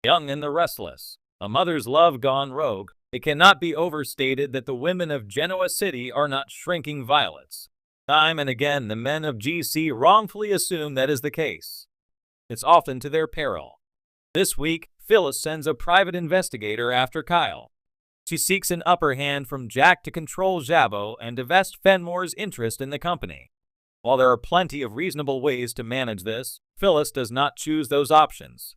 Young and the Restless, a mother's love gone rogue, it cannot be overstated that the women of Genoa City are not shrinking violets. Time and again, the men of GC wrongfully assume that is the case. It's often to their peril. This week, Phyllis sends a private investigator after Kyle. She seeks an upper hand from Jack to control Jabbo and divest Fenmore's interest in the company. While there are plenty of reasonable ways to manage this, Phyllis does not choose those options.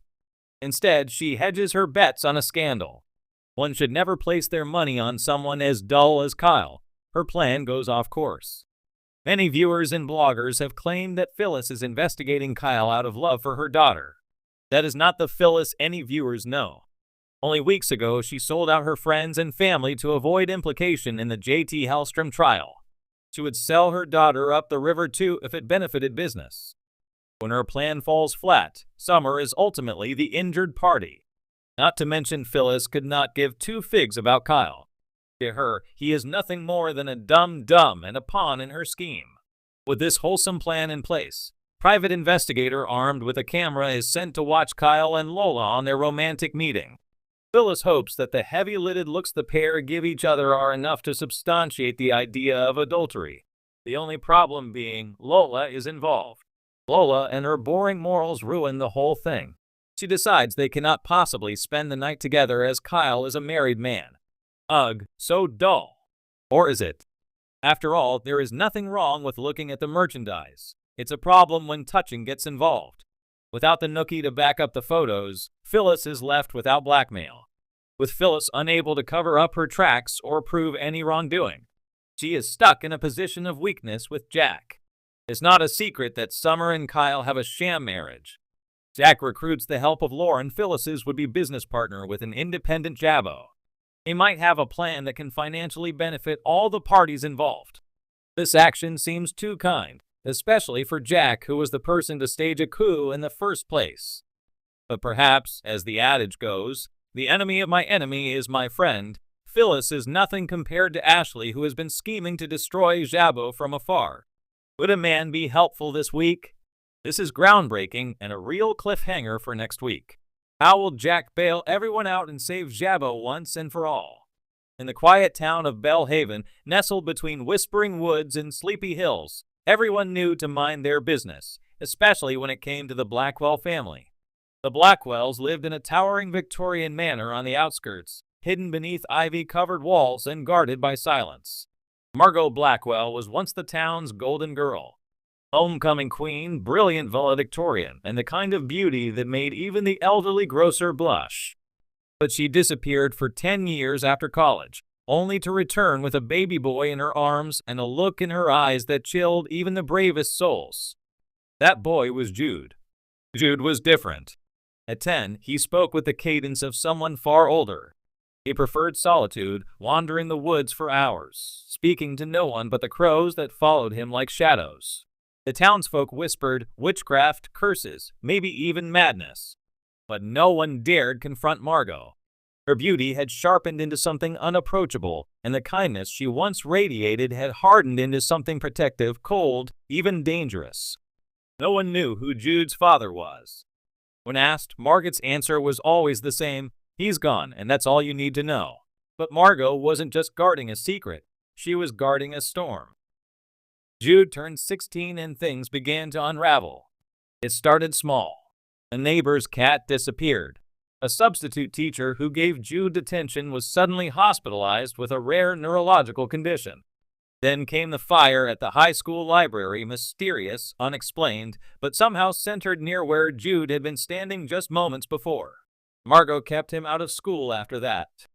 Instead, she hedges her bets on a scandal. One should never place their money on someone as dull as Kyle. Her plan goes off course. Many viewers and bloggers have claimed that Phyllis is investigating Kyle out of love for her daughter. That is not the Phyllis any viewers know. Only weeks ago, she sold out her friends and family to avoid implication in the J.T. Hellstrom trial. She would sell her daughter up the river too if it benefited business. When her plan falls flat, Summer is ultimately the injured party. Not to mention Phyllis could not give two figs about Kyle. To her, he is nothing more than a dumb and a pawn in her scheme. With this wholesome plan in place, private investigator armed with a camera is sent to watch Kyle and Lola on their romantic meeting. Phyllis hopes that the heavy-lidded looks the pair give each other are enough to substantiate the idea of adultery. The only problem being Lola is involved. Lola and her boring morals ruin the whole thing. She decides they cannot possibly spend the night together as Kyle is a married man. Ugh, so dull. Or is it? After all, there is nothing wrong with looking at the merchandise. It's a problem when touching gets involved. Without the nookie to back up the photos, Phyllis is left without blackmail. With Phyllis unable to cover up her tracks or prove any wrongdoing, she is stuck in a position of weakness with Jack. It's not a secret that Summer and Kyle have a sham marriage. Jack recruits the help of Lauren, Phyllis's would-be business partner, with an independent Jabbo. He might have a plan that can financially benefit all the parties involved. This action seems too kind, especially for Jack, who was the person to stage a coup in the first place. But perhaps, as the adage goes, the enemy of my enemy is my friend. Phyllis is nothing compared to Ashley, who has been scheming to destroy Jabbo from afar. Would a man be helpful this week? This is groundbreaking and a real cliffhanger for next week. How will Jack bail everyone out and save Jabbo once and for all? In the quiet town of Bellhaven, nestled between whispering woods and sleepy hills, everyone knew to mind their business, especially when it came to the Blackwell family. The Blackwells lived in a towering Victorian manor on the outskirts, hidden beneath ivy-covered walls and guarded by silence. Margot Blackwell was once the town's golden girl. Homecoming queen, brilliant valedictorian, and the kind of beauty that made even the elderly grocer blush. But she disappeared for 10 years after college, only to return with a baby boy in her arms and a look in her eyes that chilled even the bravest souls. That boy was Jude. Jude was different. At 10, he spoke with the cadence of someone far older. He preferred solitude, wandering the woods for hours, speaking to no one but the crows that followed him like shadows. The townsfolk whispered witchcraft, curses, maybe even madness. But no one dared confront Margot. Her beauty had sharpened into something unapproachable, and the kindness she once radiated had hardened into something protective, cold, even dangerous. No one knew who Jude's father was. When asked, Margot's answer was always the same: he's gone, and that's all you need to know. But Margot wasn't just guarding a secret, she was guarding a storm. Jude turned 16 and things began to unravel. It started small. A neighbor's cat disappeared. A substitute teacher who gave Jude detention was suddenly hospitalized with a rare neurological condition. Then came the fire at the high school library, mysterious, unexplained, but somehow centered near where Jude had been standing just moments before. Margot kept him out of school after that.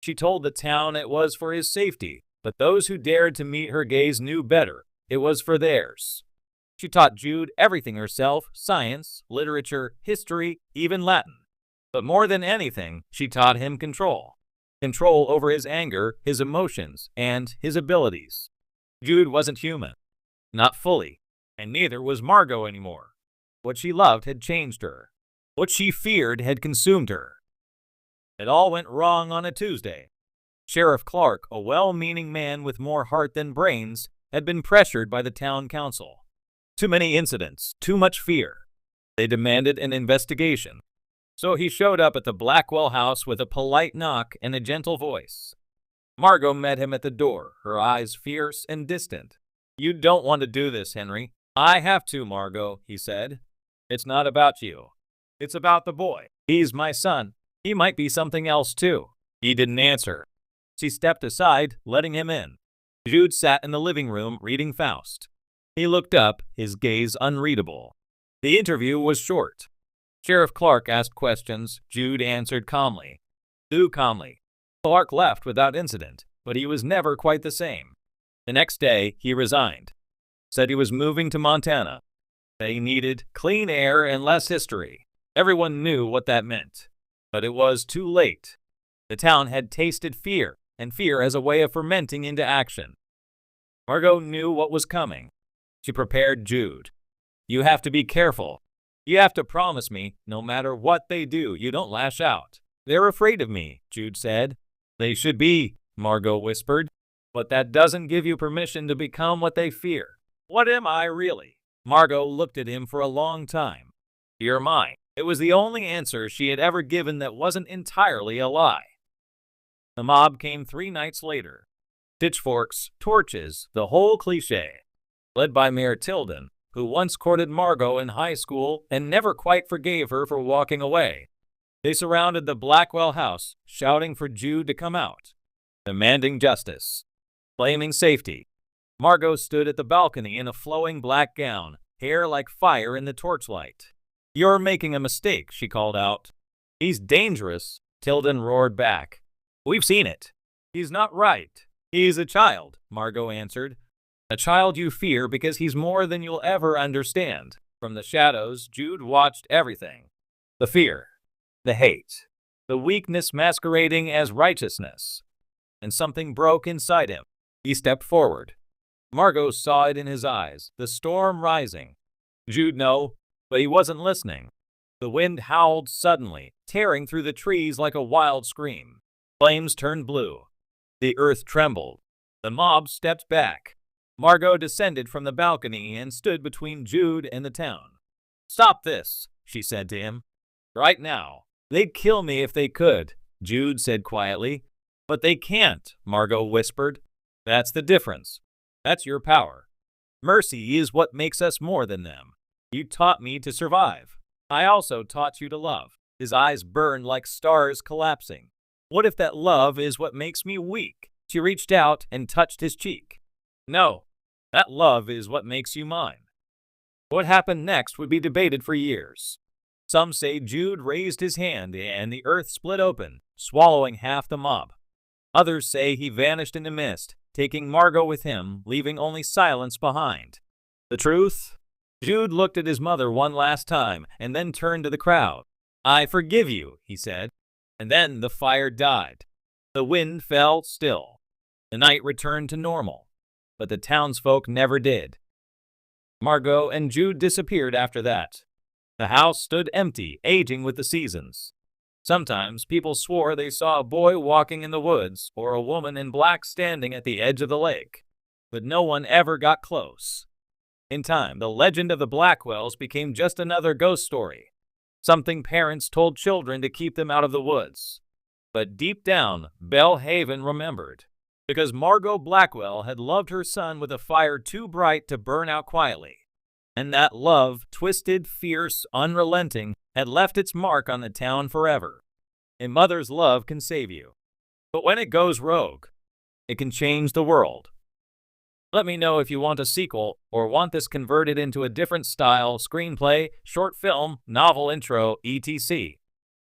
She told the town it was for his safety, but those who dared to meet her gaze knew better. It was for theirs. She taught Jude everything herself: science, literature, history, even Latin. But more than anything, she taught him control. Control over his anger, his emotions, and his abilities. Jude wasn't human. Not fully. And neither was Margot anymore. What she loved had changed her. What she feared had consumed her. It all went wrong on a Tuesday. Sheriff Clark, a well-meaning man with more heart than brains, had been pressured by the town council. Too many incidents, too much fear. They demanded an investigation. So he showed up at the Blackwell house with a polite knock and a gentle voice. Margot met him at the door, her eyes fierce and distant. You don't want to do this, Henry. I have to, Margot, he said. It's not about you. It's about the boy. He's my son. He might be something else, too. He didn't answer. She stepped aside, letting him in. Jude sat in the living room reading Faust. He looked up, his gaze unreadable. The interview was short. Sheriff Clark asked questions. Jude answered calmly. Too calmly. Clark left without incident, but he was never quite the same. The next day, he resigned. Said he was moving to Montana. They needed clean air and less history. Everyone knew what that meant. But it was too late. The town had tasted fear, and fear as a way of fermenting into action. Margot knew what was coming. She prepared Jude. You have to be careful. You have to promise me, no matter what they do, you don't lash out. They're afraid of me, Jude said. They should be, Margot whispered. But that doesn't give you permission to become what they fear. What am I really? Margot looked at him for a long time. You're mine. It was the only answer she had ever given that wasn't entirely a lie. The mob came 3 nights later. Pitchforks, torches, the whole cliché. Led by Mayor Tilden, who once courted Margot in high school and never quite forgave her for walking away. They surrounded the Blackwell house, shouting for Jude to come out, demanding justice, claiming safety. Margot stood at the balcony in a flowing black gown, hair like fire in the torchlight. You're making a mistake, she called out. He's dangerous, Tilden roared back. We've seen it. He's not right. He's a child, Margot answered. A child you fear because he's more than you'll ever understand. From the shadows, Jude watched everything. The fear, the hate, the weakness masquerading as righteousness. And something broke inside him. He stepped forward. Margot saw it in his eyes, the storm rising. Jude knew, but he wasn't listening. The wind howled suddenly, tearing through the trees like a wild scream. Flames turned blue. The earth trembled. The mob stepped back. Margot descended from the balcony and stood between Jude and the town. Stop this, she said to him. Right now. They'd kill me if they could, Jude said quietly. But they can't, Margot whispered. That's the difference. That's your power. Mercy is what makes us more than them. You taught me to survive. I also taught you to love. His eyes burned like stars collapsing. What if that love is what makes me weak? She reached out and touched his cheek. No, that love is what makes you mine. What happened next would be debated for years. Some say Jude raised his hand and the earth split open, swallowing half the mob. Others say he vanished in the mist, taking Margot with him, leaving only silence behind. The truth? Jude looked at his mother one last time and then turned to the crowd. I forgive you, he said. And then the fire died. The wind fell still. The night returned to normal. But the townsfolk never did. Margot and Jude disappeared after that. The house stood empty, aging with the seasons. Sometimes people swore they saw a boy walking in the woods or a woman in black standing at the edge of the lake. But no one ever got close. In time, the legend of the Blackwells became just another ghost story. Something parents told children to keep them out of the woods. But deep down, Belle Haven remembered. Because Margot Blackwell had loved her son with a fire too bright to burn out quietly. And that love, twisted, fierce, unrelenting, had left its mark on the town forever. A mother's love can save you. But when it goes rogue, it can change the world. Let me know if you want a sequel or want this converted into a different style, screenplay, short film, novel intro, etc.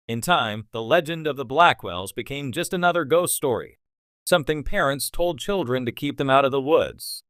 In time, the legend of the Blackwells became just another ghost story. Something parents told children to keep them out of the woods.